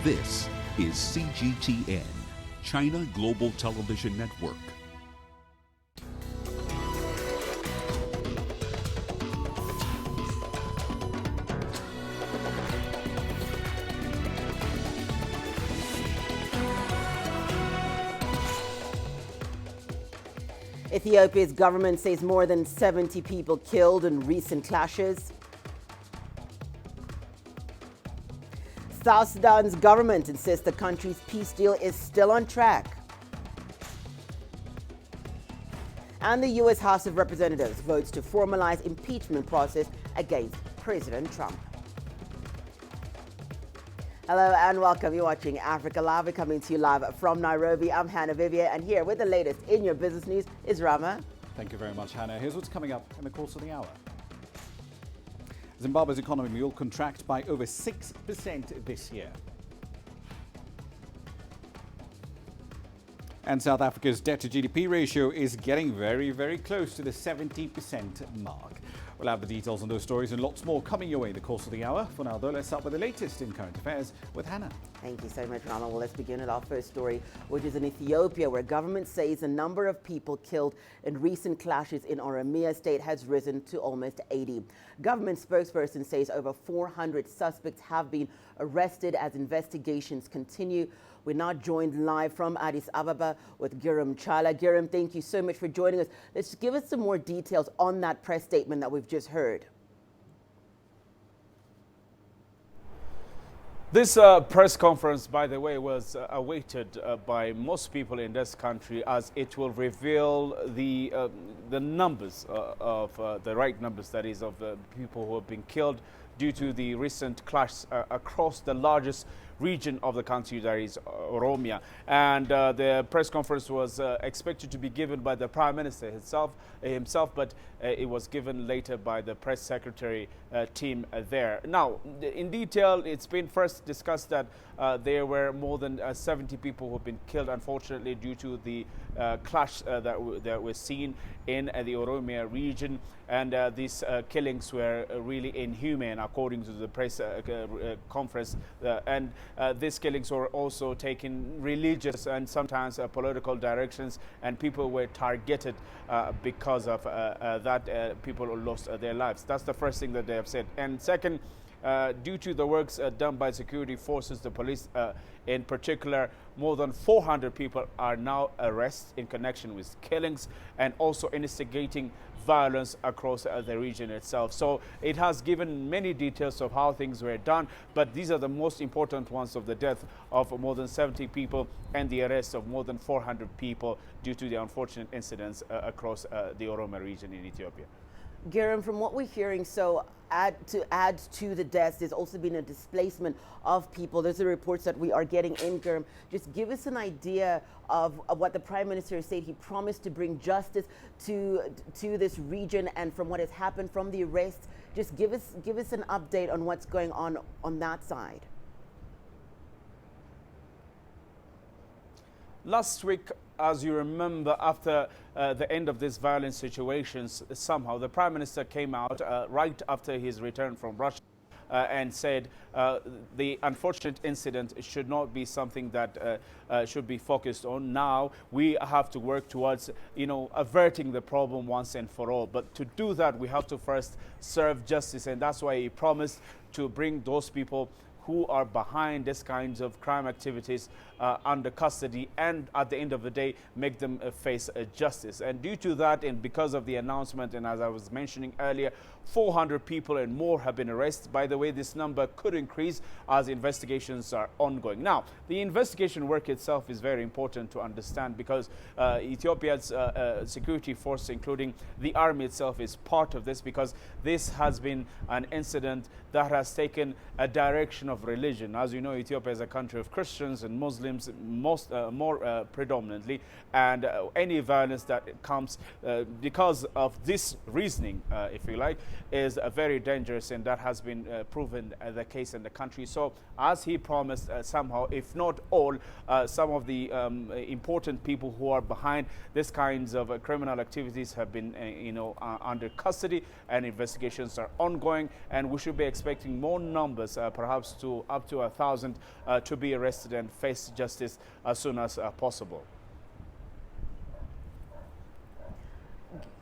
This is CGTN, China Global Television Network. Ethiopia's government says more than 70 people killed in recent clashes. South Sudan's government insists the country's peace deal is still on track. And the U.S. House of Representatives votes to formalize impeachment process against President Trump. Hello and welcome. You're watching Africa Live. We're coming to you live from Nairobi. I'm Hannah Vivier, and here with the latest in your business news is Rama. Thank you very much, Hannah. Here's what's coming up in the course of the hour. Zimbabwe's economy will contract by over 6% this year. And South Africa's debt-to-GDP ratio is getting very, very close to the 70% mark. We'll have the details on those stories and lots more coming your way in the course of the hour. For now, though, let's start with the latest in current affairs with Hannah. Thank you so much, Rama. Well, let's begin with our first story, which is in Ethiopia, where government says the number of people killed in recent clashes in Oromia state has risen to almost 80. Government spokesperson says over 400 suspects have been arrested as investigations continue. We're now joined live from Addis Ababa with Giram Chala. Giram, thank you so much for joining us. Let's give us some more details on that press statement that we've just heard. This press conference, by the way, was awaited by most people in this country, as it will reveal the numbers the right numbers, that is, of the people who have been killed due to the recent clash across the largest region of the country, that is Oromia. And the press conference was expected to be given by the Prime Minister himself, but it was given later by the press secretary team there. Now, in detail, it's been first discussed that there were more than 70 people who have been killed, unfortunately, due to the clash that was seen in the Oromia region. And these killings were really inhumane, according to the press conference. And these killings were also taking religious and sometimes political directions, and people were targeted because of that. People lost their lives. That's the first thing that they have said. And second, due to the works done by security forces, the police in particular, more than 400 people are now arrested in connection with killings and also instigating violence across the region itself. So it has given many details of how things were done, but these are the most important ones: of the death of more than 70 people and the arrest of more than 400 people due to the unfortunate incidents across the Oromia region in Ethiopia. Giram, from what we're hearing, so add to the deaths, there's also been a displacement of people. Those are reports that we are getting in, Giram. Just give us an idea of what the Prime Minister said. He promised to bring justice to this region, and from what has happened from the arrests, just give us an update on what's going on that side. Last week, as you remember, after the end of these violent situations, somehow the Prime Minister came out right after his return from Russia and said the unfortunate incident should not be something that should be focused on. Now we have to work towards, averting the problem once and for all. But to do that, we have to first serve justice, and that's why he promised to bring those people who are behind these kinds of crime activities under custody, and at the end of the day make them face justice. And due to that, and because of the announcement, and as I was mentioning earlier, 400 people and more have been arrested. By the way, this number could increase as investigations are ongoing. Now, the investigation work itself is very important to understand, because Ethiopia's security force, including the army itself, is part of this, because this has been an incident that has taken a direction of religion. As you know, Ethiopia is a country of Christians and Muslims more predominantly, and any violence that comes because of this reasoning, if you like, is very dangerous, and that has been proven the case in the country. So as he promised, somehow, if not all, some of the important people who are behind this kinds of criminal activities have been under custody, and investigations are ongoing, and we should be expecting more numbers perhaps to up to 1,000 to be arrested and face justice as soon as possible.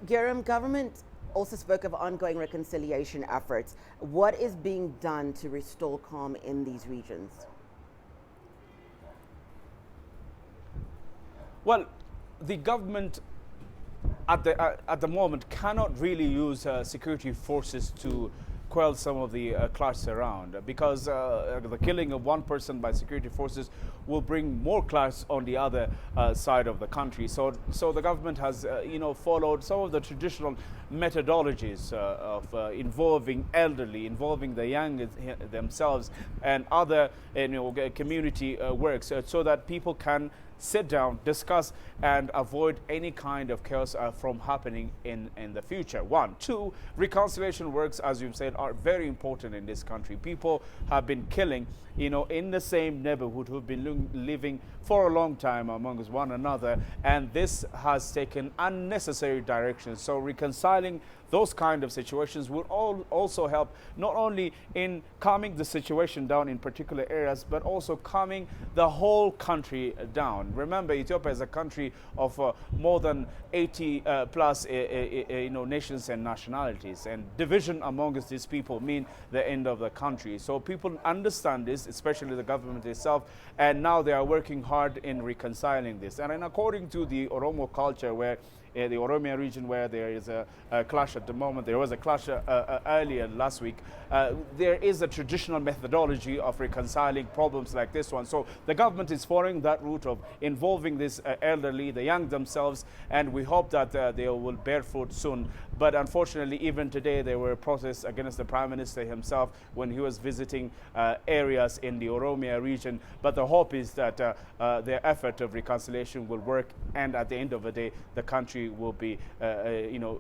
Giram, government also spoke of ongoing reconciliation efforts. What is being done to restore calm in these regions? Well, the government at the moment cannot really use security forces to quell some of the clash around, because the killing of one person by security forces will bring more clash on the other side of the country. So the government has followed some of the traditional methodologies of involving elderly, involving the young themselves, and other community works, so that people can sit down, discuss, and avoid any kind of chaos from happening in the future. One. Two, reconciliation works, as you've said, are very important in this country. People have been killing, in the same neighborhood, who've been living for a long time amongst one another, and this has taken unnecessary directions. So reconciling those kind of situations will also help not only in calming the situation down in particular areas, but also calming the whole country down. Remember, Ethiopia is a country of more than 80 plus nations and nationalities, and division amongst these people mean the end of the country. So people understand this, especially the government itself, and now they are working hard in reconciling this. And according to the Oromo culture, where the Oromia region, where there is a clash at the moment, there was a clash earlier last week, there is a traditional methodology of reconciling problems like this one. So the government is following that route of involving this elderly, the young themselves, and we hope that they will bear fruit soon. But unfortunately, even today, there were protests against the Prime Minister himself when he was visiting areas in the Oromia region. But the hope is that their effort of reconciliation will work, and at the end of the day, the country will be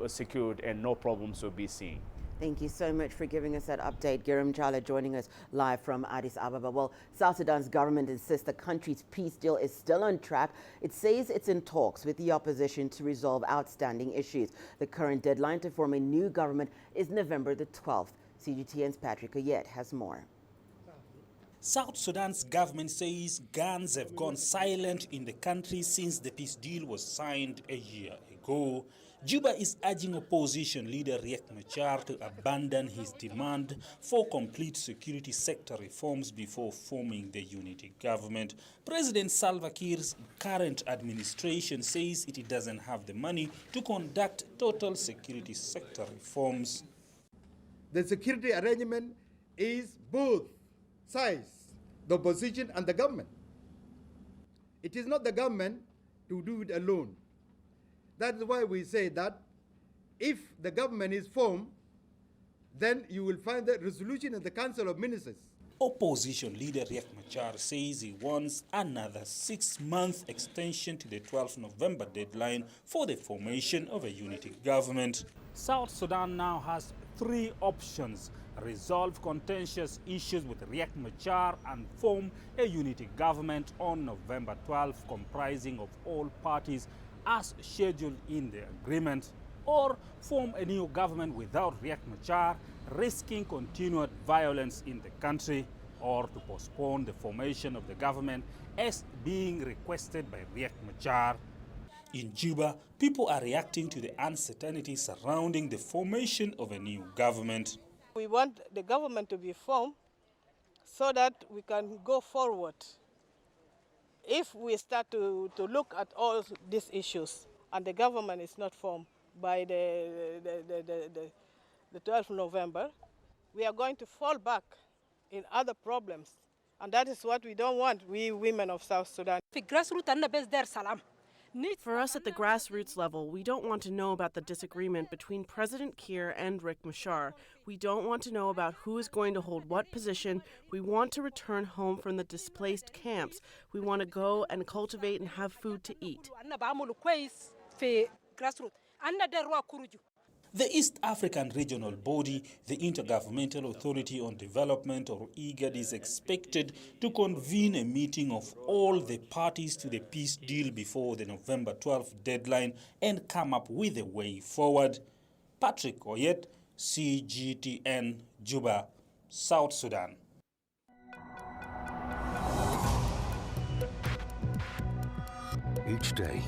secured and no problems will be seen. Thank you so much for giving us that update. Giram Jala joining us live from Addis Ababa. Well, South Sudan's government insists the country's peace deal is still on track. It says it's in talks with the opposition to resolve outstanding issues. The current deadline to form a new government is November the 12th. CGTN's Patrick Oyet has more. South Sudan's government says guns have gone silent in the country since the peace deal was signed a year ago. Juba is urging opposition leader Riek Machar to abandon his demand for complete security sector reforms before forming the unity government. President Salva Kiir's current administration says it doesn't have the money to conduct total security sector reforms. The security arrangement is both sides, the opposition and the government. It is not the government to do it alone. That is why we say that if the government is formed, then you will find the resolution in the Council of Ministers. Opposition leader Riek Machar says he wants another 6-month extension to the 12th November deadline for the formation of a unity government. South Sudan now has 3 options: resolve contentious issues with Riek Machar and form a unity government on November 12th comprising of all parties as scheduled in the agreement, or form a new government without Riek Machar, risking continued violence in the country, or to postpone the formation of the government as being requested by Riek Machar. In Juba, people are reacting to the uncertainty surrounding the formation of a new government. We want the government to be formed so that we can go forward. If we start to look at all these issues and the government is not formed by the 12th November, we are going to fall back in other problems. And that is what we don't want, we women of South Sudan. For us at the grassroots level, we don't want to know about the disagreement between President Kiir and Riek Machar. We don't want to know about who is going to hold what position. We want to return home from the displaced camps. We want to go and cultivate and have food to eat. The East African Regional Body, the Intergovernmental Authority on Development, or IGAD, is expected to convene a meeting of all the parties to the peace deal before the November 12th deadline and come up with a way forward. Patrick Oyet, CGTN, Juba, South Sudan. Each day,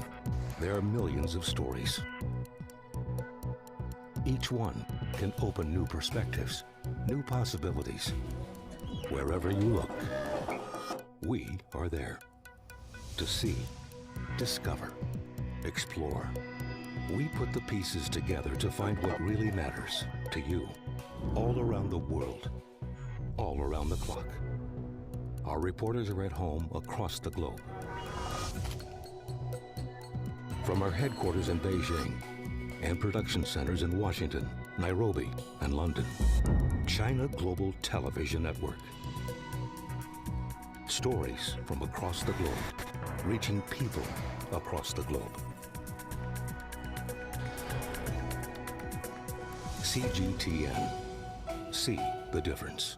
there are millions of stories. Each one can open new perspectives, new possibilities. Wherever you look, we are there to see, discover, explore. We put the pieces together to find what really matters to you, all around the world, all around the clock. Our reporters are at home across the globe. From our headquarters in Beijing and production centers in Washington, Nairobi, and London, China Global Television Network. Stories from across the globe, reaching people across the globe. CGTN. See the difference.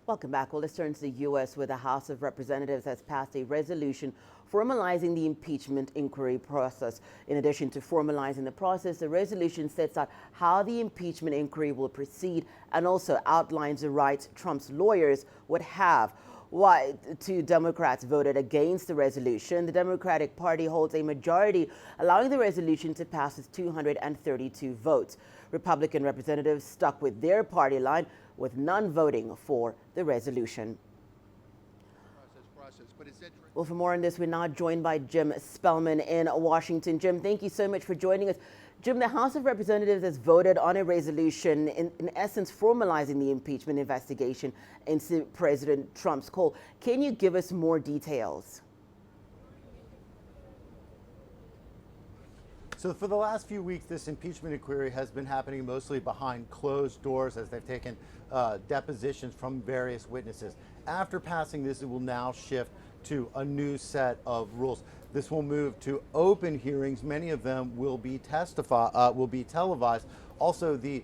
Welcome back. Well, let's turn to the U.S., where the House of Representatives has passed a resolution formalizing the impeachment inquiry process. In addition to formalizing the process, the resolution sets out how the impeachment inquiry will proceed and also outlines the rights Trump's lawyers would have. Why 2 Democrats voted against the resolution. The Democratic Party holds a majority, allowing the resolution to pass with 232 votes. Republican representatives stuck with their party line, with none voting for the resolution. Well, for more on this, we're now joined by Jim Spellman in Washington. Jim, thank you so much for joining us. Jim, the House of Representatives has voted on a resolution, in essence, formalizing the impeachment investigation into President Trump's call. Can you give us more details? So for the last few weeks, this impeachment inquiry has been happening mostly behind closed doors as they've taken depositions from various witnesses. After passing this, it will now shift to a new set of rules. This will move to open hearings. Many of them will be televised. Also, the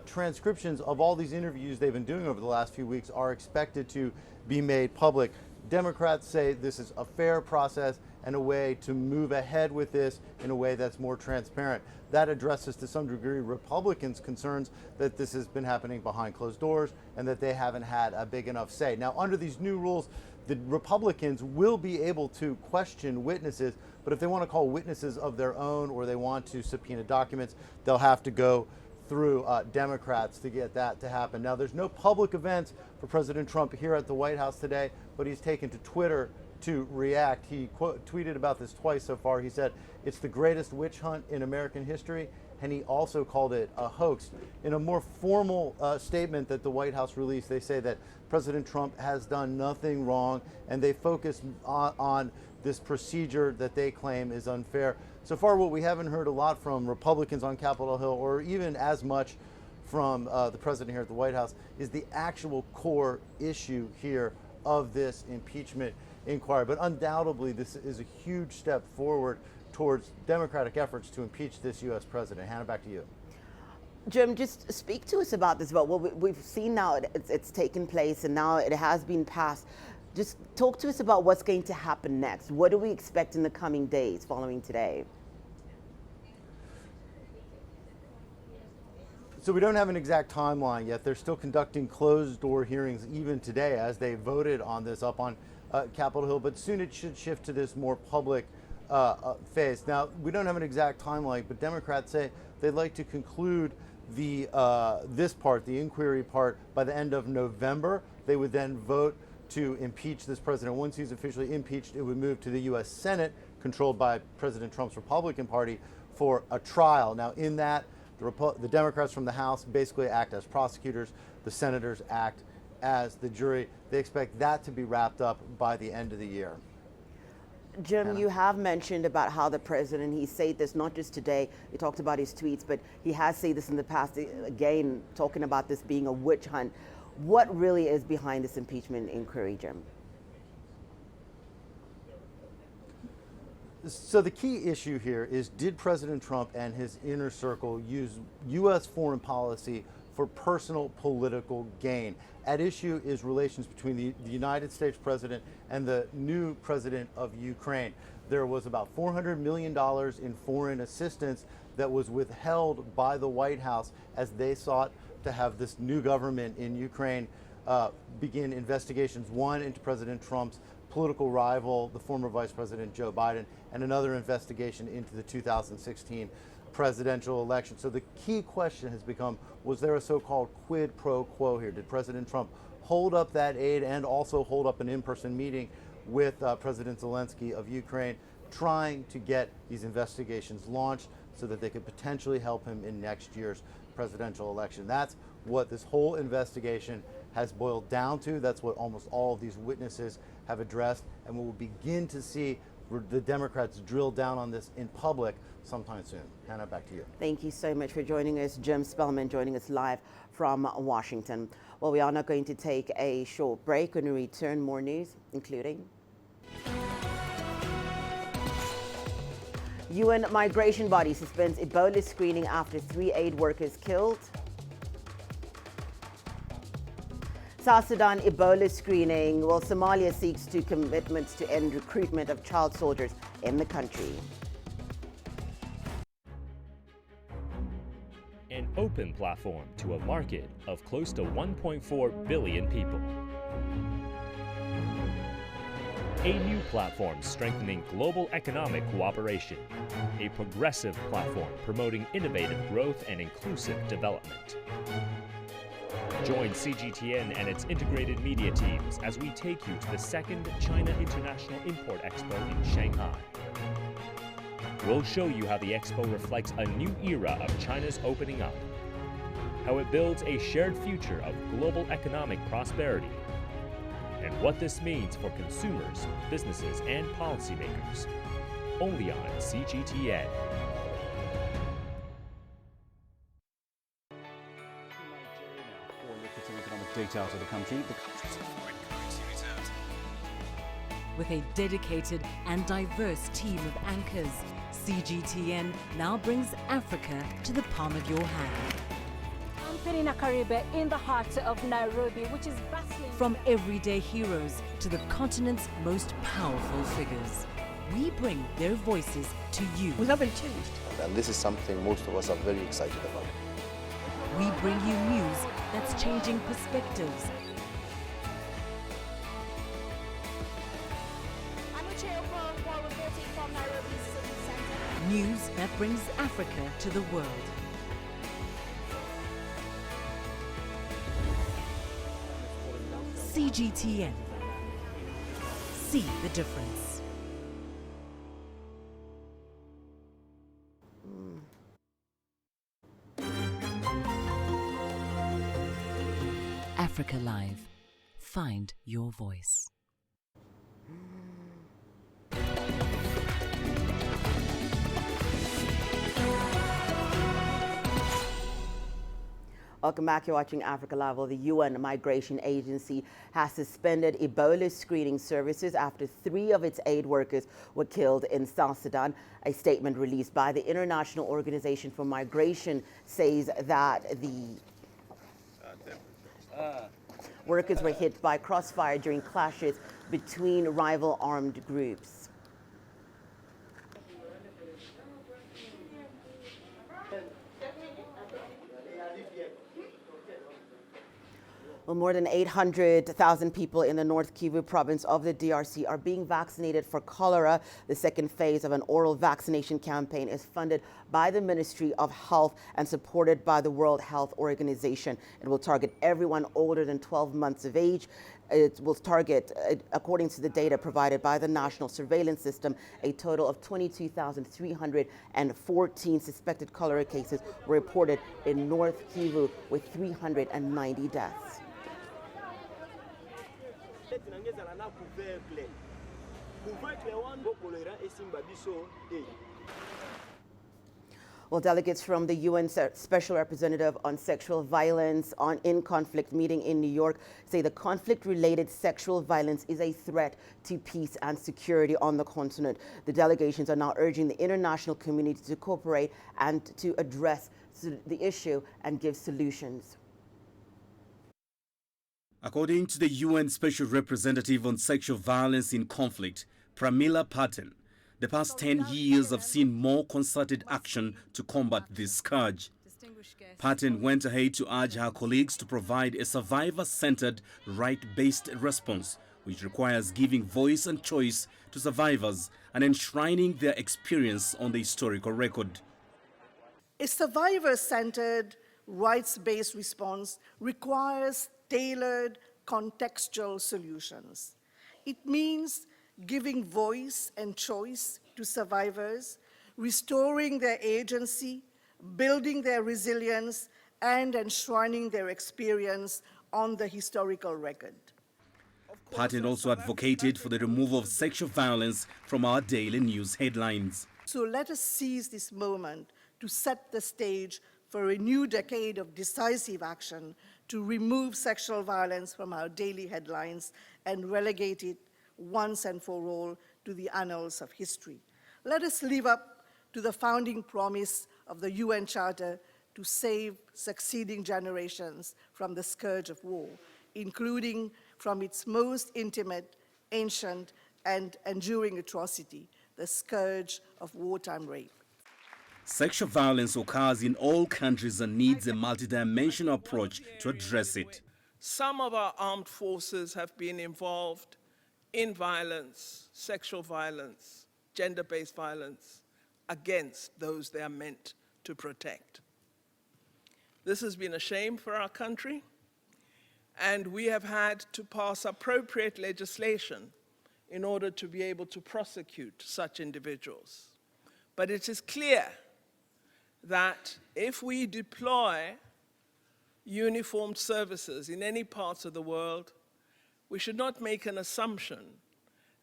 transcriptions of all these interviews they've been doing over the last few weeks are expected to be made public. Democrats say this is a fair process and a way to move ahead with this in a way that's more transparent. That addresses to some degree Republicans' concerns that this has been happening behind closed doors and that they haven't had a big enough say. Now, under these new rules, the Republicans will be able to question witnesses, but if they want to call witnesses of their own or they want to subpoena documents, they'll have to go through Democrats to get that to happen. Now, there's no public events for President Trump here at the White House today, but he's taken to Twitter to react. He tweeted about this twice so far. He said it's the greatest witch hunt in American history, and he also called it a hoax. In a more formal statement that the White House released, they say that President Trump has done nothing wrong, and they focus on this procedure that they claim is unfair. So far, what we haven't heard a lot from Republicans on Capitol Hill, or even as much from the president here at the White House, is the actual core issue here of this impeachment inquiry. But undoubtedly, this is a huge step forward towards Democratic efforts to impeach this U.S. president. Hannah, back to you. Jim, just speak to us about this vote. Well, we've seen now it's taken place and now it has been passed. Just talk to us about what's going to happen next. What do we expect in the coming days following today? So we don't have an exact timeline yet. They're still conducting closed door hearings even today as they voted on this up on Capitol Hill, but soon it should shift to this more public phase. Now, we don't have an exact timeline, but Democrats say they'd like to conclude this part, the inquiry part, by the end of November. They would then vote to impeach this president. Once he's officially impeached, it would move to the U.S. Senate, controlled by President Trump's Republican Party, for a trial. Now, in that, the Democrats from the House basically act as prosecutors. The senators act as the jury. They expect that to be wrapped up by the end of the year. Jim, Hannah? You have mentioned about how the president, he said this not just today, he talked about his tweets, but he has said this in the past, again, talking about this being a witch hunt. What really is behind this impeachment inquiry, Jim? So the key issue here is, did President Trump and his inner circle use U.S. foreign policy for personal political gain? At issue is relations between the United States president and the new president of Ukraine. There was about $400 million in foreign assistance that was withheld by the White House as they sought to have this new government in Ukraine begin investigations, one into President Trump's political rival, the former Vice President Joe Biden, and another investigation into the 2016 presidential election. So the key question has become, was there a so-called quid pro quo here? Did President Trump hold up that aid and also hold up an in-person meeting with President Zelensky of Ukraine, trying to get these investigations launched so that they could potentially help him in next year's presidential election? That's what this whole investigation has boiled down to. That's what almost all of these witnesses have addressed, and we will begin to see the Democrats drill down on this in public sometime soon. Hannah, back to you. Thank you so much for joining us. Jim Spellman joining us live from Washington. Well, we are now going to take a short break. When we return, more news, including UN migration body suspends Ebola screening after 3 aid workers killed. South Sudan Ebola screening, while Somalia seeks to commitments to end recruitment of child soldiers in the country. An open platform to a market of close to 1.4 billion people. A new platform strengthening global economic cooperation. A progressive platform promoting innovative growth and inclusive development. Join CGTN and its integrated media teams as we take you to the second China International Import Expo in Shanghai. We'll show you how the expo reflects a new era of China's opening up, how it builds a shared future of global economic prosperity, and what this means for consumers, businesses, and policymakers. Only on CGTN. Data out of the country. The country's foreign currency reserves. With a dedicated and diverse team of anchors, CGTN now brings Africa to the palm of your hand. I'm Perina Karibe in the heart of Nairobi, which is bustling. From everyday heroes to the continent's most powerful figures, we bring their voices to you. We haven't changed. And this is something most of us are very excited about. We bring you news that's changing perspectives. News that brings Africa to the world. CGTN. See the difference. Africa Live. Find your voice. Welcome back. You're watching Africa Live. Well, the UN Migration Agency has suspended Ebola screening services after 3 of its aid workers were killed in South Sudan. A statement released by the International Organization for Migration says that the workers were hit by crossfire during clashes between rival armed groups. Well, more than 800,000 people in the North Kivu province of the DRC are being vaccinated for cholera. The second phase of an oral vaccination campaign is funded by the Ministry of Health and supported by the World Health Organization. It will target everyone older than 12 months of age. It will target, according to the data provided by the National Surveillance System, a total of 22,314 suspected cholera cases were reported in North Kivu, with 390 deaths. Well, delegates from the UN Special Representative on Sexual Violence in Conflict meeting in New York say the conflict-related sexual violence is a threat to peace and security on the continent. The delegations are now urging the international community to cooperate and to address the issue and give solutions. According to the UN Special Representative on Sexual Violence in Conflict, Pramila Patten, the past 10 years have seen more concerted action to combat this scourge. Patten went ahead to urge her colleagues to provide a survivor-centered, right-based response which requires giving voice and choice to survivors and enshrining their experience on the historical record. A survivor-centered, rights-based response requires tailored, contextual solutions. It means giving voice and choice to survivors, restoring their agency, building their resilience, and enshrining their experience on the historical record. Patton also advocated for the removal of sexual violence from our daily news headlines. So let us seize this moment to set the stage for a new decade of decisive action to remove sexual violence from our daily headlines and relegate it once and for all to the annals of history. Let us live up to the founding promise of the UN Charter to save succeeding generations from the scourge of war, including from its most intimate, ancient, and enduring atrocity, the scourge of wartime rape. Sexual violence occurs in all countries and needs a multidimensional approach to address it. Some of our armed forces have been involved in violence, sexual violence, gender-based violence against those they are meant to protect. This has been a shame for our country, and we have had to pass appropriate legislation in order to be able to prosecute such individuals. But it is clear that if we deploy uniformed services in any parts of the world, we should not make an assumption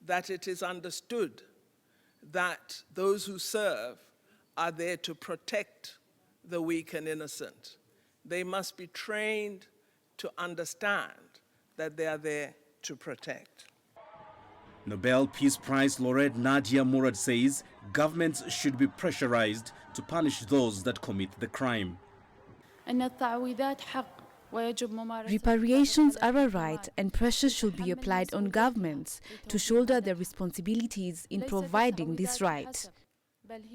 that it is understood that those who serve are there to protect the weak and innocent. They must be trained to understand that they are there to protect. Nobel Peace Prize laureate Nadia Murad says governments should be pressurized to punish those that commit the crime. Reparations are a right, and pressure should be applied on governments to shoulder their responsibilities in providing this right.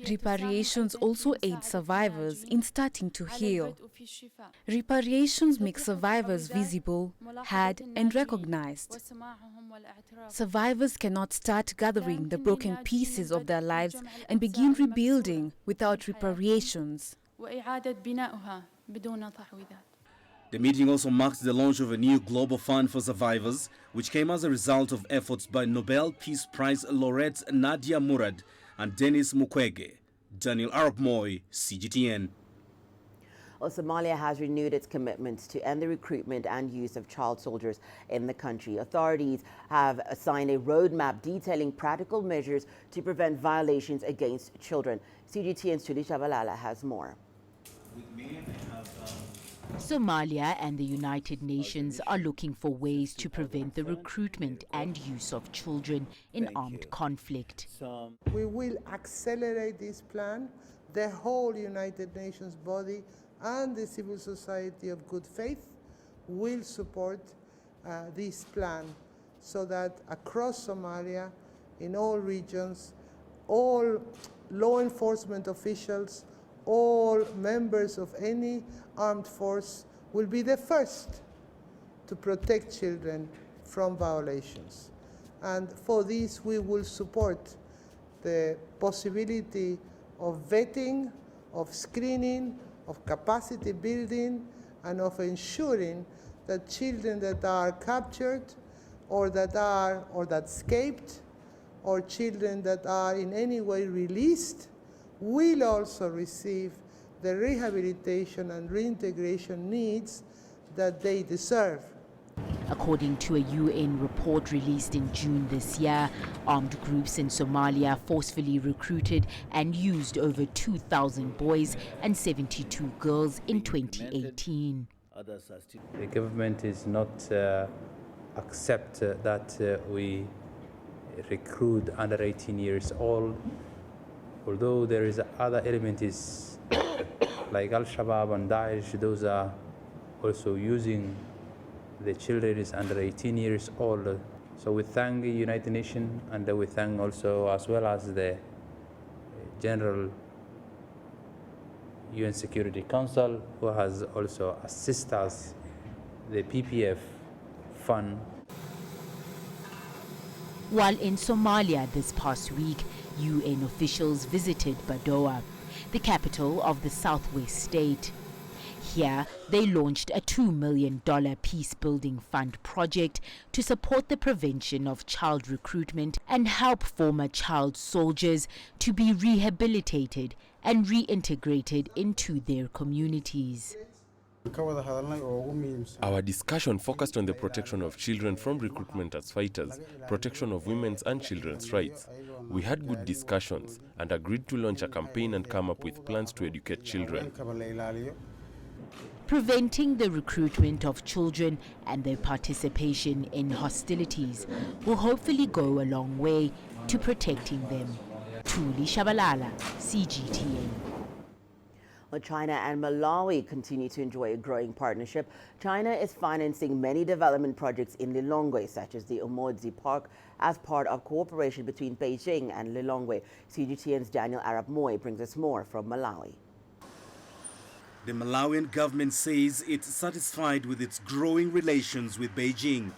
Reparations also aid survivors in starting to heal. Reparations make survivors visible, heard, and recognized. Survivors cannot start gathering the broken pieces of their lives and begin rebuilding without reparations. The meeting also marks the launch of a new global fund for survivors, which came as a result of efforts by Nobel Peace Prize laureates Nadia Murad and Denis Mukwege. Daniel Arap Moy, CGTN. Well, Somalia has renewed its commitments to end the recruitment and use of child soldiers in the country. Authorities have assigned a roadmap detailing practical measures to prevent violations against children. CGTN's Tulisha Balala has more. Somalia and the United Nations are looking for ways to prevent the recruitment and use of children in armed conflict. We will accelerate this plan. The whole United Nations body and the civil society of good faith will support this plan so that across Somalia, in all regions, all law enforcement officials, all members of any armed force will be the first to protect children from violations. And for this, we will support the possibility of vetting, of screening, of capacity building, and of ensuring that children that are captured or that escaped, or children that are in any way released, will also receive the rehabilitation and reintegration needs that they deserve. According to a UN report released in June this year, armed groups in Somalia forcefully recruited and used over 2,000 boys and 72 girls in 2018. The government is not accept that we recruit under 18 years old, although there is other elements like Al-Shabaab and Daesh. Those are also using the children is under 18 years old. So we thank the United Nations, and we thank also as well as the General UN Security Council, who has also assisted us, the PPF fund. While in Somalia this past week, UN officials visited Badoa, the capital of the southwest state. Here, they launched a $2 million peace-building fund project to support the prevention of child recruitment and help former child soldiers to be rehabilitated and reintegrated into their communities. Our discussion focused on the protection of children from recruitment as fighters, protection of women's and children's rights. We had good discussions and agreed to launch a campaign and come up with plans to educate children. Preventing the recruitment of children and their participation in hostilities will hopefully go a long way to protecting them. Tuli Shabalala, CGTN. Well, China and Malawi continue to enjoy a growing partnership. China is financing many development projects in Lilongwe, such as the Umodzi Park, as part of cooperation between Beijing and Lilongwe. CGTN's Daniel Arap Moy brings us more from Malawi. The Malawian government says it's satisfied with its growing relations with Beijing.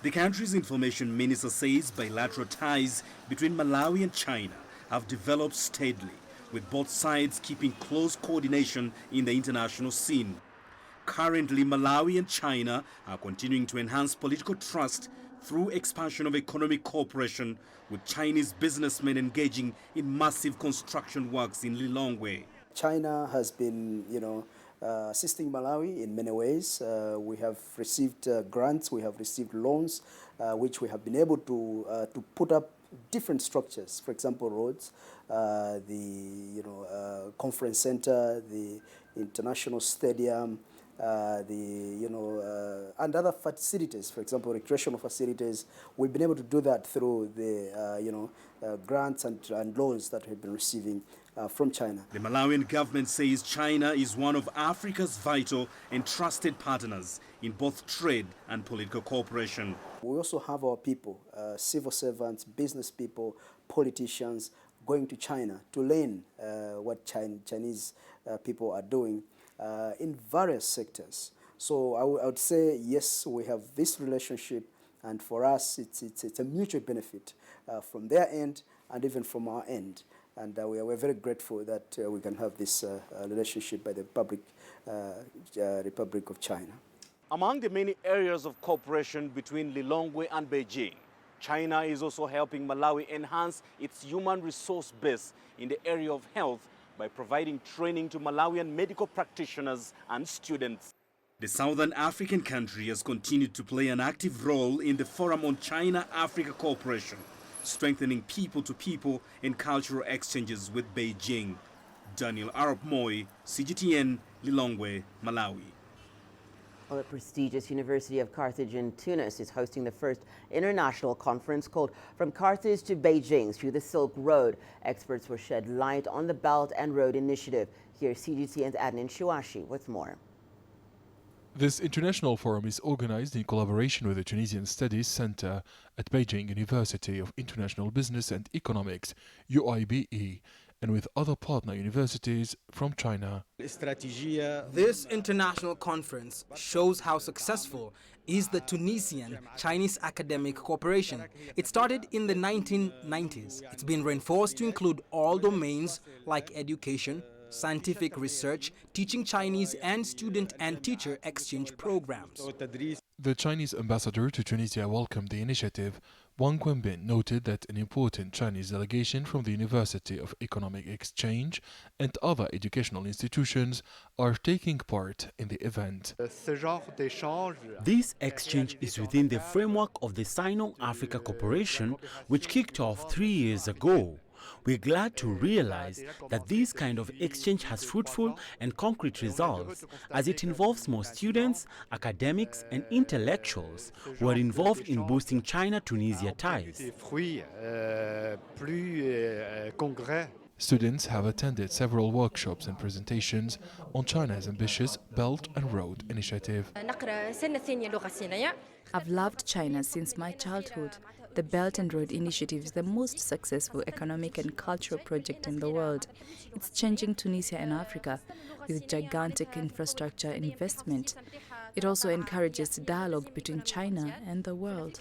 The country's information minister says bilateral ties between Malawi and China have developed steadily, with both sides keeping close coordination in the international scene. Currently, Malawi and China are continuing to enhance political trust through expansion of economic cooperation, with Chinese businessmen engaging in massive construction works in Lilongwe. China has been, assisting Malawi in many ways. We have received grants, we have received loans, which we have been able to put up different structures. For example, roads, the conference center, the international stadium, and other facilities. For example, recreational facilities. We've been able to do that through the grants and loans that we've been receiving from China. The Malawian government says China is one of Africa's vital and trusted partners in both trade and political cooperation. We also have our people, civil servants, business people, politicians, going to China to learn what Chinese people are doing in various sectors. So I would say, yes, we have this relationship, and for us, it's a mutual benefit from their end and even from our end. And we're very grateful that we can have this relationship by the Republic of China. Among the many areas of cooperation between Lilongwe and Beijing, China is also helping Malawi enhance its human resource base in the area of health by providing training to Malawian medical practitioners and students. The Southern African country has continued to play an active role in the Forum on China-Africa Cooperation, strengthening people-to-people and cultural exchanges with Beijing. Daniel Arap Moy, CGTN, Lilongwe, Malawi. Well, the prestigious University of Carthage in Tunis is hosting the first international conference called From Carthage to Beijing Through the Silk Road. Experts will shed light on the Belt and Road Initiative. Here's CGTN's Adnan Shuashi with more. This international forum is organized in collaboration with the Tunisian Studies Center at Beijing University of International Business and Economics, UIBE, and with other partner universities from China. This international conference shows how successful is the Tunisian-Chinese academic cooperation. It started in the 1990s. It's been reinforced to include all domains like education, scientific research, teaching Chinese, and student and teacher exchange programs. The Chinese ambassador to Tunisia welcomed the initiative. Wang Wenbin noted that an important Chinese delegation from the University of Economic Exchange and other educational institutions are taking part in the event. This exchange is within the framework of the Sino-Africa Cooperation, which kicked off 3 years ago. We're glad to realize that this kind of exchange has fruitful and concrete results, as it involves more students, academics, and intellectuals who are involved in boosting China-Tunisia ties. Students have attended several workshops and presentations on China's ambitious Belt and Road Initiative. I've loved China since my childhood. The Belt and Road Initiative is the most successful economic and cultural project in the world. It's changing Tunisia and Africa with gigantic infrastructure investment. It also encourages dialogue between China and the world.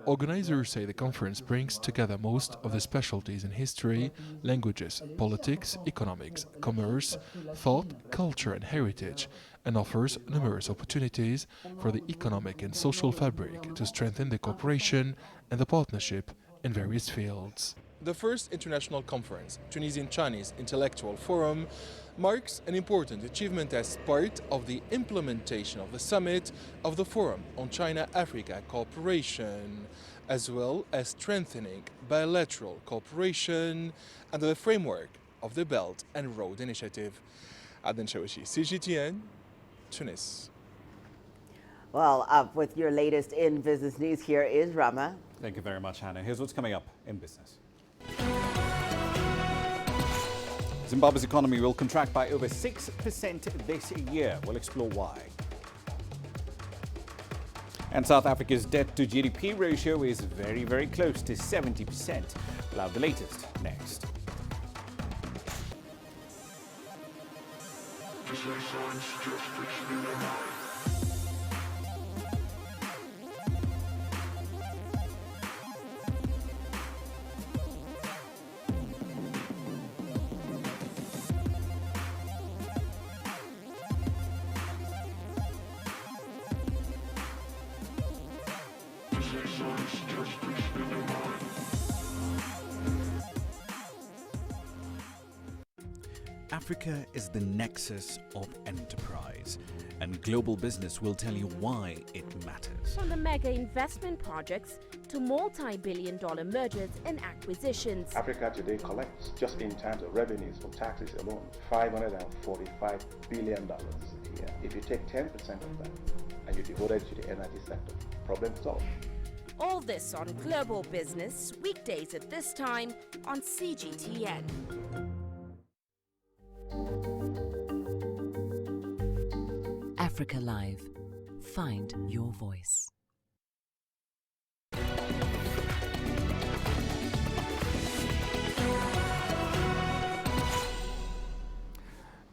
Organizers say the conference brings together most of the specialties in history, languages, politics, economics, commerce, thought, culture and heritage, and offers numerous opportunities for the economic and social fabric to strengthen the cooperation and the partnership in various fields. The first international conference, Tunisian Chinese Intellectual Forum, marks an important achievement as part of the implementation of the summit of the Forum on China-Africa Cooperation, as well as strengthening bilateral cooperation under the framework of the Belt and Road Initiative. Aden Shawishi, CGTN, Tunis. Well, up with your latest in business news, here is Rama. Thank you very much, Hannah. Here's what's coming up in business. Zimbabwe's economy will contract by over 6% this year. We'll explore why. And South Africa's debt to GDP ratio is very, very close to 70%. We'll have the latest next. Africa is the nexus of enterprise, and global business will tell you why it matters. From the mega investment projects to multi-billion-dollar mergers and acquisitions. Africa today collects, just in terms of revenues from taxes alone, $545 billion a year. If you take 10% of that and you devote it to the energy sector, problem solved. All this on Global Business, weekdays at this time on CGTN. Africa Live. Find your voice.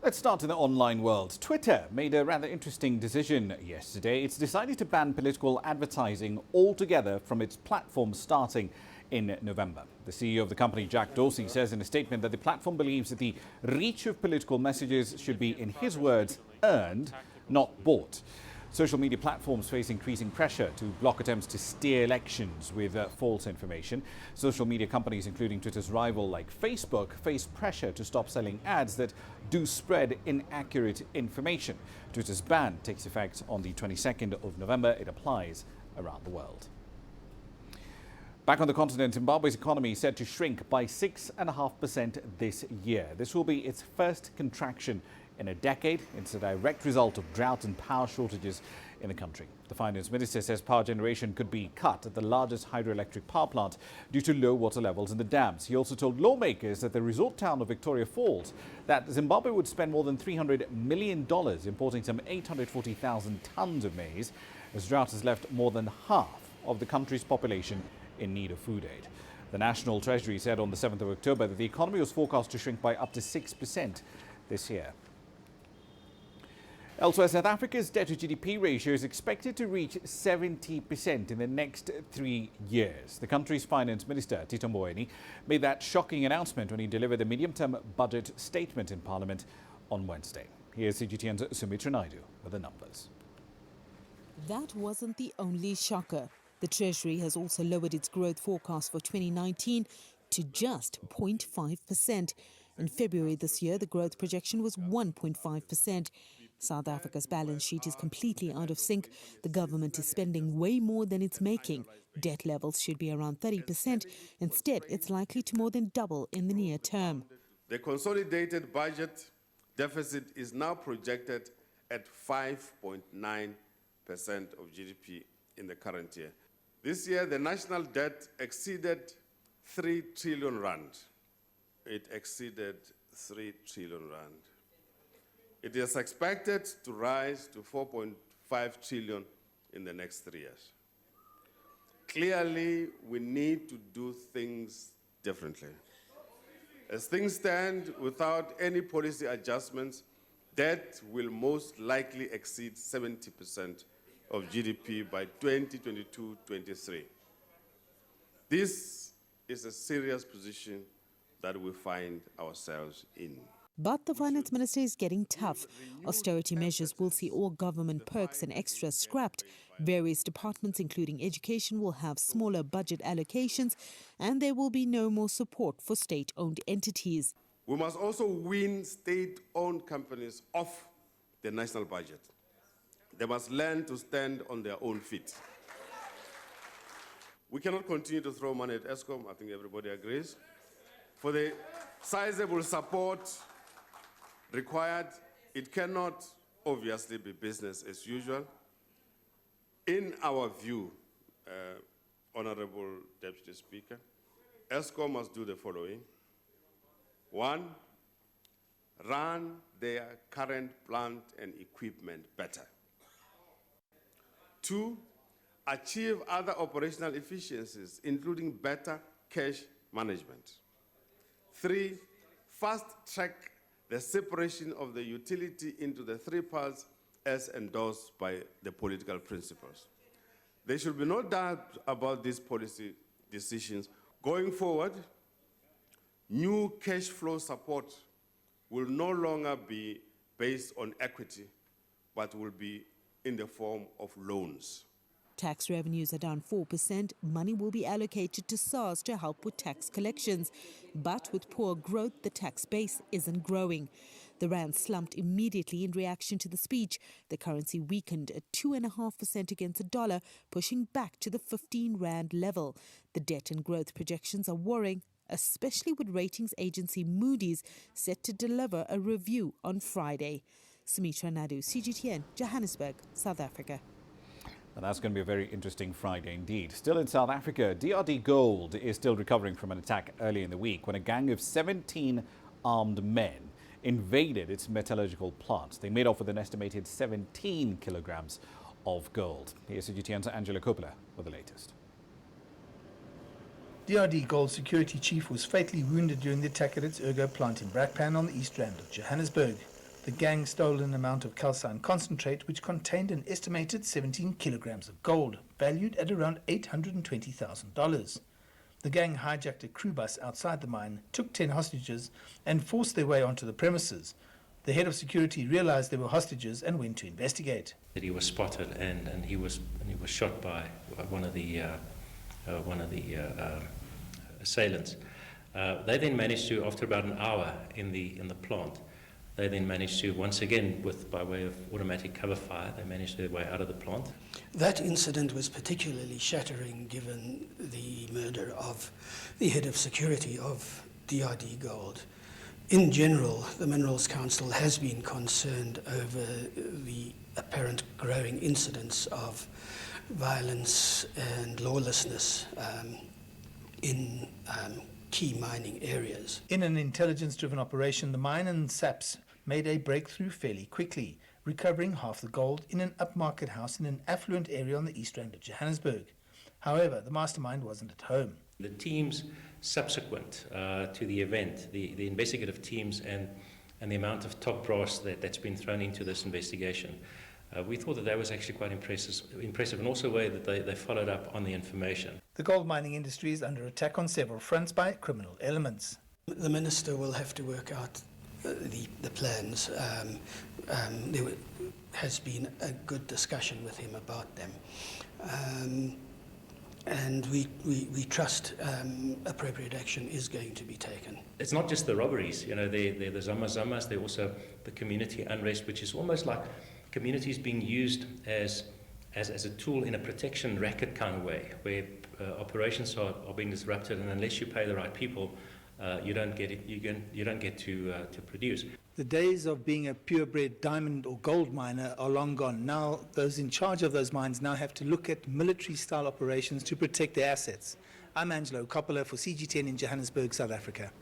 Let's start in the online world. Twitter made a rather interesting decision yesterday. It's decided to ban political advertising altogether from its platform starting in November. The CEO of the company, Jack Dorsey, says in a statement that the platform believes that the reach of political messages should be, in his words, earned, not bought. Social media platforms face increasing pressure to block attempts to steer elections with false information. Social media companies, including Twitter's rival like Facebook, face pressure to stop selling ads that do spread inaccurate information. Twitter's ban takes effect on the 22nd of November. It applies around the world. Back on the continent, Zimbabwe's economy is set to shrink by 6.5% this year. This will be its first contraction in a decade. It's a direct result of drought and power shortages in the country. The finance minister says power generation could be cut at the largest hydroelectric power plant due to low water levels in the dams. He also told lawmakers at the resort town of Victoria Falls that Zimbabwe would spend more than $300 million importing some 840,000 tons of maize, as drought has left more than half of the country's population in need of food aid. The National Treasury said on the 7th of October that the economy was forecast to shrink by up to 6% this year. Elsewhere, South Africa's debt-to-GDP ratio is expected to reach 70% in the next 3 years. The country's finance minister, Tito Mboweni, made that shocking announcement when he delivered the medium-term budget statement in Parliament on Wednesday. Here's CGTN's Sumitra Naidu with the numbers. That wasn't the only shocker. The Treasury has also lowered its growth forecast for 2019 to just 0.5%. In February this year, the growth projection was 1.5%. South Africa's balance sheet is completely out of sync. The government is spending way more than it's making. Debt levels should be around 30%. Instead, it's likely to more than double in the near term. The consolidated budget deficit is now projected at 5.9% of GDP in the current year. This year, the national debt exceeded 3 trillion rand. It exceeded 3 trillion rand. It is expected to rise to 4.5 trillion in the next 3 years. Clearly, we need to do things differently. As things stand, without any policy adjustments, debt will most likely exceed 70% of GDP by 2022-23. This is a serious position that we find ourselves in. But the finance minister is getting tough. Austerity measures will see all government perks and extras scrapped. Various departments, including education, will have smaller budget allocations, and there will be no more support for state-owned entities. We must also wean state-owned companies off the national budget. They must learn to stand on their own feet. We cannot continue to throw money at ESCOM, I think everybody agrees. For the sizable support required, it cannot obviously be business as usual. In our view, Honorable Deputy Speaker, ESCOM must do the following. 1, run their current plant and equipment better. 2, achieve other operational efficiencies, including better cash management. 3, fast-track the separation of the utility into the 3 parts as endorsed by the political principles. There should be no doubt about these policy decisions. Going forward, new cash flow support will no longer be based on equity, but will be in the form of loans. Tax revenues are down 4%. Money will be allocated to SARS to help with tax collections. But with poor growth, the tax base isn't growing. The rand slumped immediately in reaction to the speech. The currency weakened at 2.5% against the dollar, pushing back to the 15 rand level. The debt and growth projections are worrying, especially with ratings agency Moody's set to deliver a review on Friday. Sumitra Naidu, CGTN, Johannesburg, South Africa. And that's going to be a very interesting Friday indeed. Still in South Africa, DRD Gold is still recovering from an attack early in the week when a gang of 17 armed men invaded its metallurgical plants. They made off with an estimated 17 kilograms of gold. Here's CGTN's Angela Coppola with the latest. DRD Gold security chief was fatally wounded during the attack at its Ergo plant in Brakpan on the east rand of Johannesburg. The gang stole an amount of calcine concentrate which contained an estimated 17 kilograms of gold, valued at around $820,000. The gang hijacked a crew bus outside the mine, took 10 hostages and forced their way onto the premises. The head of security realized they were hostages and went to investigate. He was spotted and he was shot by one of the assailants. They then managed to, after about an hour in the plant, they then managed to, once again, by way of automatic cover fire, they managed their way out of the plant. That incident was particularly shattering given the murder of the head of security of DRD Gold. In general, the Minerals Council has been concerned over the apparent growing incidence of violence and lawlessness in key mining areas. In an intelligence-driven operation, the mine and SAPS made a breakthrough fairly quickly, recovering half the gold in an upmarket house in an affluent area on the east rand of Johannesburg. However, the mastermind wasn't at home. The teams subsequent to the event, the investigative teams and the amount of top brass that's been thrown into this investigation, we thought that was actually quite impressive and also a way that they followed up on the information. The gold mining industry is under attack on several fronts by criminal elements. The minister will have to work out the plans. There has been a good discussion with him about them. And we trust appropriate action is going to be taken. It's not just the robberies, they're the zamas, they're also the community unrest, which is almost like communities being used as a tool in a protection racket kind of way, where operations are being disrupted, and unless you pay the right people, you don't get it. You don't get to produce. The days of being a purebred diamond or gold miner are long gone. Now, those in charge of those mines now have to look at military-style operations to protect their assets. I'm Angelo Coppola for CGTN in Johannesburg, South Africa.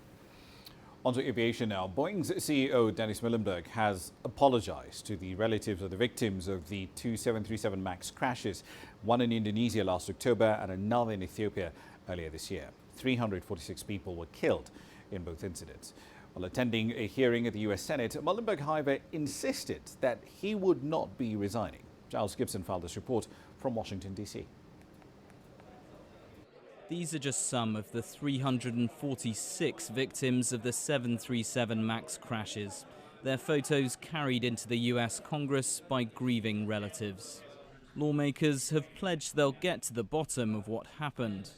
On to aviation now. Boeing's CEO, Dennis Muilenburg, has apologized to the relatives of the victims of the two 737 MAX crashes, one in Indonesia last October and another in Ethiopia earlier this year. 346 people were killed in both incidents. While attending a hearing at the US Senate, Muhlenberg, however, insisted that he would not be resigning. Giles Gibson filed this report from Washington, D.C. These are just some of the 346 victims of the 737 MAX crashes. Their photos carried into the US Congress by grieving relatives. Lawmakers have pledged they'll get to the bottom of what happened.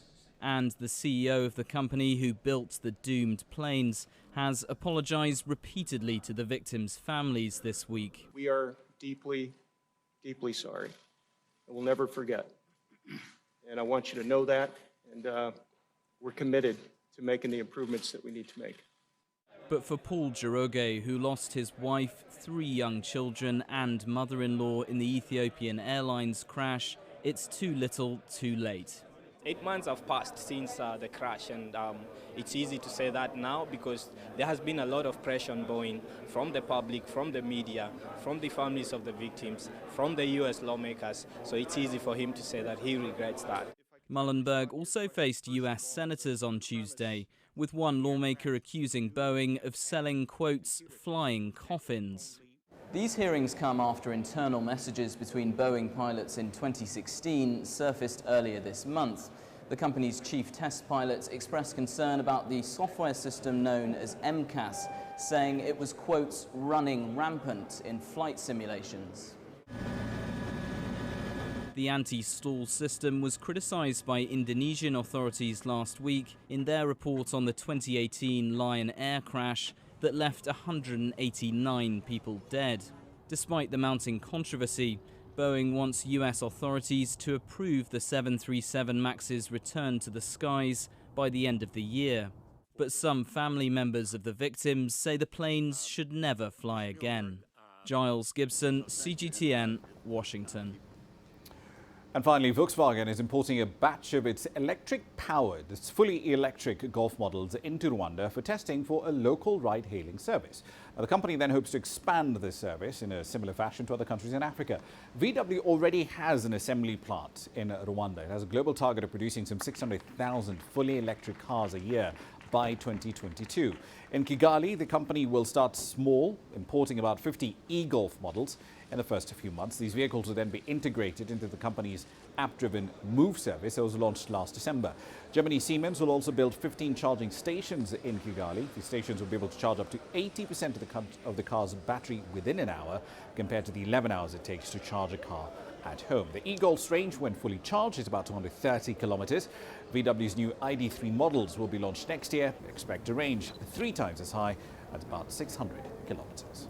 And the CEO of the company who built the doomed planes has apologized repeatedly to the victims' families this week. We are deeply, deeply sorry. And we'll never forget. And I want you to know that. And we're committed to making the improvements that we need to make. But for Paul Njoroge, who lost his wife, 3 young children and mother-in-law in the Ethiopian Airlines crash, it's too little, too late. 8 months have passed since the crash, and it's easy to say that now because there has been a lot of pressure on Boeing from the public, from the media, from the families of the victims, from the US lawmakers, so it's easy for him to say that he regrets that. Muhlenberg also faced US senators on Tuesday, with one lawmaker accusing Boeing of selling, quotes, flying coffins. These hearings come after internal messages between Boeing pilots in 2016 surfaced earlier this month. The company's chief test pilots expressed concern about the software system known as MCAS, saying it was, quotes, running rampant in flight simulations. The anti-stall system was criticized by Indonesian authorities last week in their report on the 2018 Lion Air crash that left 189 people dead. Despite the mounting controversy, Boeing wants US authorities to approve the 737 MAX's return to the skies by the end of the year. But some family members of the victims say the planes should never fly again. Giles Gibson, CGTN, Washington. And finally, Volkswagen is importing a batch of its electric-powered, its fully electric Golf models into Rwanda for testing for a local ride-hailing service. The company then hopes to expand this service in a similar fashion to other countries in Africa. VW already has an assembly plant in Rwanda. It has a global target of producing some 600,000 fully electric cars a year by 2022. In Kigali, the company will start small, importing about 50 e-Golf models in the first few months. These vehicles will then be integrated into the company's app-driven Move service that was launched last December. Germany Siemens will also build 15 charging stations in Kigali. These stations will be able to charge up to 80% of the car's battery within an hour, compared to the 11 hours it takes to charge a car at home. The e-Golf's range, when fully charged, is about 230 kilometers. VW's new ID3 models will be launched next year. They expect a range 3 times as high at about 600 kilometers.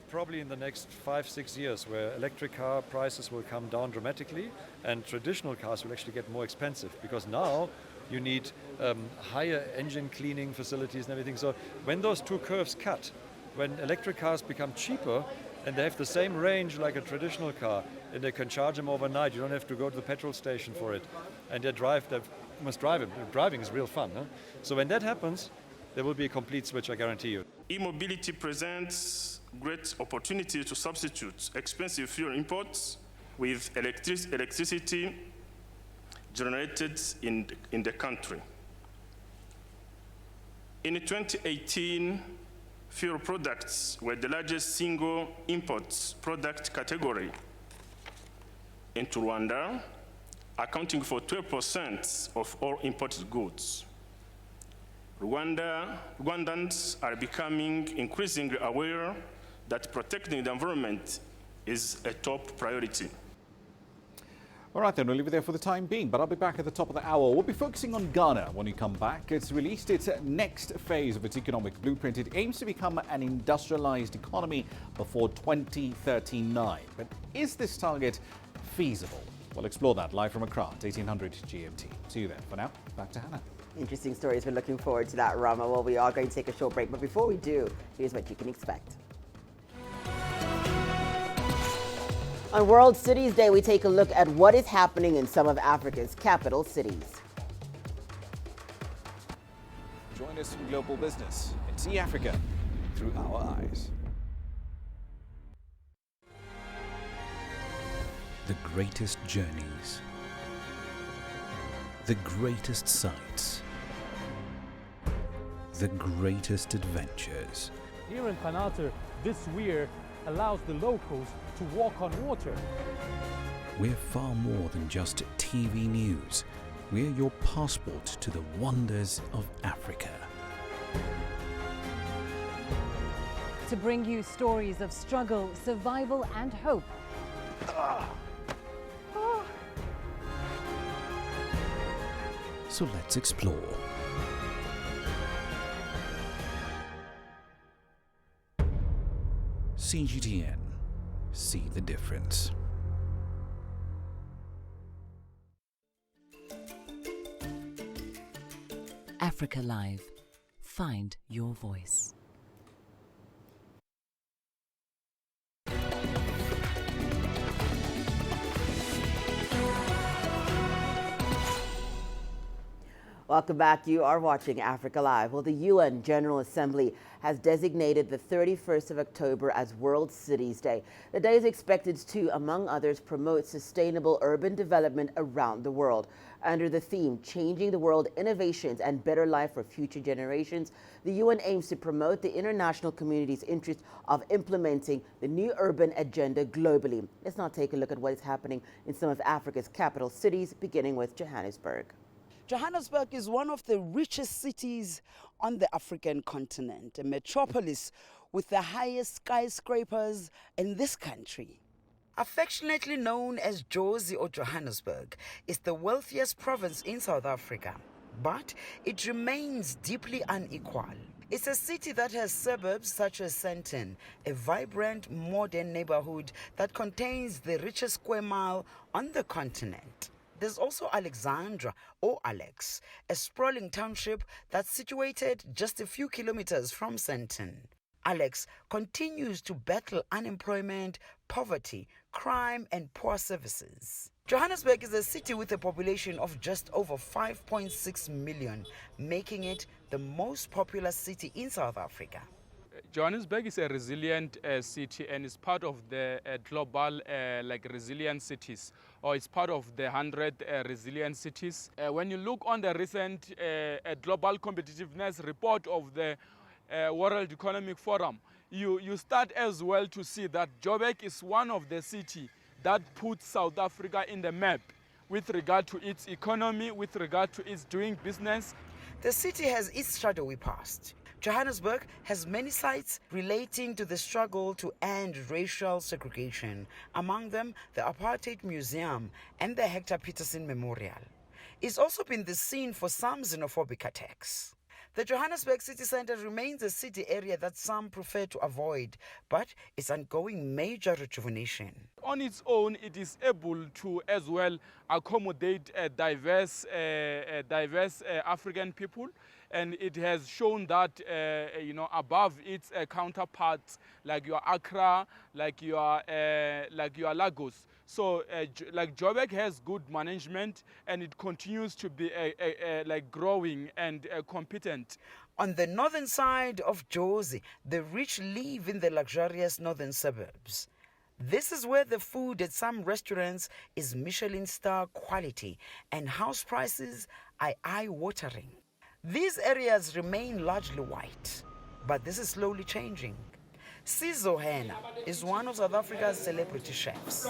Probably in the next 5-6 years, where electric car prices will come down dramatically and traditional cars will actually get more expensive, because now you need higher engine cleaning facilities and everything. So when those two curves cut, when electric cars become cheaper and they have the same range like a traditional car, and they can charge them overnight, you don't have to go to the petrol station for it, and they must drive it. Driving is real fun. Huh? So when that happens, there will be a complete switch, I guarantee you. E-mobility presents great opportunity to substitute expensive fuel imports with electricity generated in the country. In 2018, fuel products were the largest single import product category into Rwanda, accounting for 12% of all imported goods. Rwandans are becoming increasingly aware that protecting the environment is a top priority. All right, then, we'll leave it there for the time being, but I'll be back at the top of the hour. We'll be focusing on Ghana when we come back. It's released its next phase of its economic blueprint. It aims to become an industrialized economy before 2039. But is this target feasible? We'll explore that live from Accra at 1800 GMT. See you then. For now, back to Hannah. Interesting stories. We're looking forward to that, Rama. Well, we are going to take a short break, but before we do, here's what you can expect. On World Cities Day, we take a look at what is happening in some of Africa's capital cities. Join us in Global Business and see Africa through our eyes. The greatest journeys, the greatest sights, the greatest adventures. Here in Qanater, this weir allows the locals to walk on water. We're far more than just TV news. We're your passport to the wonders of Africa. To bring you stories of struggle, survival and hope. So let's explore. CGTN. See the difference. Africa Live. Find your voice. Welcome back. You are watching Africa Live. Well, the UN General Assembly has designated the 31st of October as World Cities Day. The day is expected to, among others, promote sustainable urban development around the world. Under the theme, Changing the World, Innovations and Better Life for Future Generations, the UN aims to promote the international community's interest of implementing the new urban agenda globally. Let's now take a look at what is happening in some of Africa's capital cities, beginning with Johannesburg. Johannesburg is one of the richest cities on the African continent, a metropolis with the highest skyscrapers in this country. Affectionately known as Jozi or Johannesburg, is the wealthiest province in South Africa, but it remains deeply unequal. It's a city that has suburbs such as Sandton, a vibrant modern neighborhood that contains the richest square mile on the continent. There's also Alexandra, or Alex, a sprawling township that's situated just a few kilometers from Sandton. Alex continues to battle unemployment, poverty, crime, and poor services. Johannesburg is a city with a population of just over 5.6 million, making it the most populous city in South Africa. Johannesburg is a resilient city and is part of the global resilient cities, or it's part of the 100 resilient cities. When you look on the recent global competitiveness report of the World Economic Forum, you start as well to see that Joburg is one of the cities that puts South Africa in the map with regard to its economy, with regard to its doing business. The city has its shadowy past. Johannesburg has many sites relating to the struggle to end racial segregation, among them the Apartheid Museum and the Hector Peterson Memorial. It's also been the scene for some xenophobic attacks. The Johannesburg city centre remains a city area that some prefer to avoid, but it's undergoing major rejuvenation. On its own, it is able to as well accommodate diverse African people, and it has shown that above its counterparts like your Accra, like your Lagos. So Joburg has good management, and it continues to be growing and competent. On the northern side of Jozi, the rich live in the luxurious northern suburbs. This is where the food at some restaurants is Michelin star quality and house prices are eye-watering. These areas remain largely white, but this is slowly changing. Sizo Hena is one of South Africa's celebrity chefs.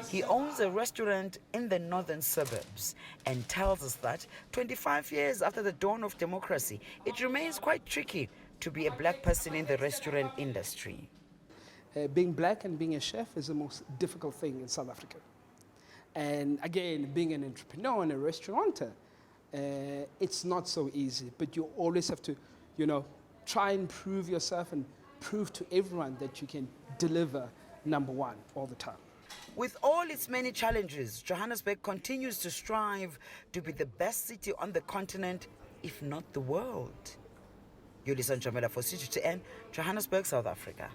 He owns a restaurant in the northern suburbs and tells us that 25 years after the dawn of democracy, it remains quite tricky to be a black person in the restaurant industry. Being black and being a chef is the most difficult thing in South Africa. And again, being an entrepreneur and a restaurateur, it's not so easy, but you always have to, try and prove yourself and prove to everyone that you can deliver number one all the time. With all its many challenges, Johannesburg continues to strive to be the best city on the continent, if not the world. Yulisa Njamela for CGTN, Johannesburg, South Africa.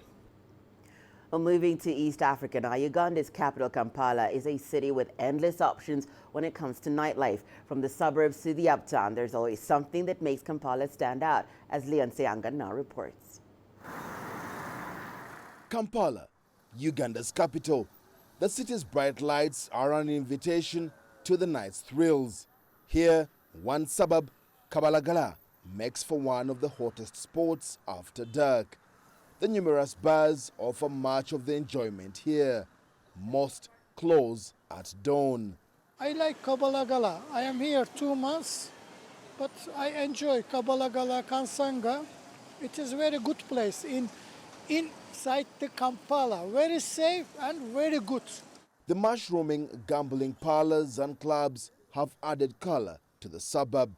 Well, moving to East Africa now, Uganda's capital Kampala is a city with endless options when it comes to nightlife. From the suburbs to the uptown, there's always something that makes Kampala stand out, as Leon Seanga now reports. Kampala, Uganda's capital. The city's bright lights are an invitation to the night's thrills. Here, one suburb, Kabalagala, makes for one of the hottest sports after dark. The numerous bars offer much of the enjoyment here. Most close at dawn. I like Kabalagala. I am here 2 months, but I enjoy Kabalagala Kansanga. It is a very good place inside the Kampala. Very safe and very good. The mushrooming gambling parlors and clubs have added color to the suburb.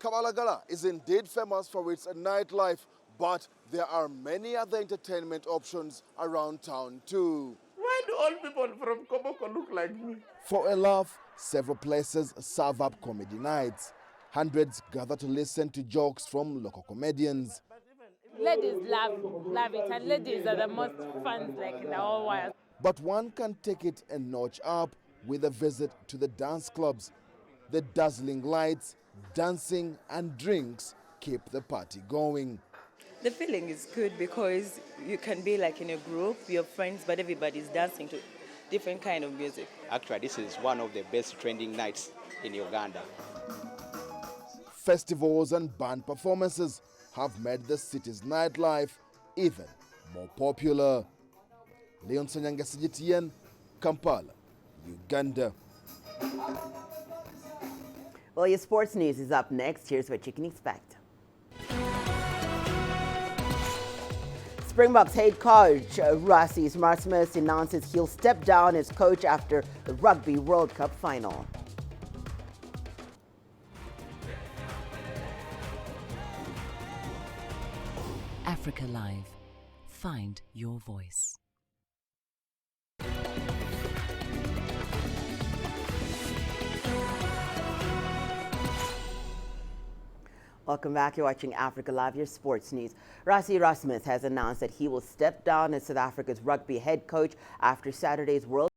Kabalagala is indeed famous for its nightlife, but there are many other entertainment options around town too. Why do all people from Koboko look like me? For a laugh, several places serve up comedy nights. Hundreds gather to listen to jokes from local comedians. Ladies love it, and ladies are the most fun like in the whole world. But one can take it a notch up with a visit to the dance clubs. The dazzling lights, dancing and drinks keep the party going. The feeling is good because you can be like in a group, your friends, but everybody's dancing to different kind of music. Actually, this is one of the best trending nights in Uganda. Festivals and band performances have made the city's nightlife even more popular. Leon Sanyanga, CGTN, Kampala, Uganda. Well, your sports news is up next. Here's what you can expect. Springboks head coach Rassie Erasmus announces he'll step down as coach after the Rugby World Cup final. Africa Live. Find your voice. Welcome back. You're watching Africa Live, your sports news. Rassie Erasmus has announced that he will step down as South Africa's rugby head coach after Saturday's World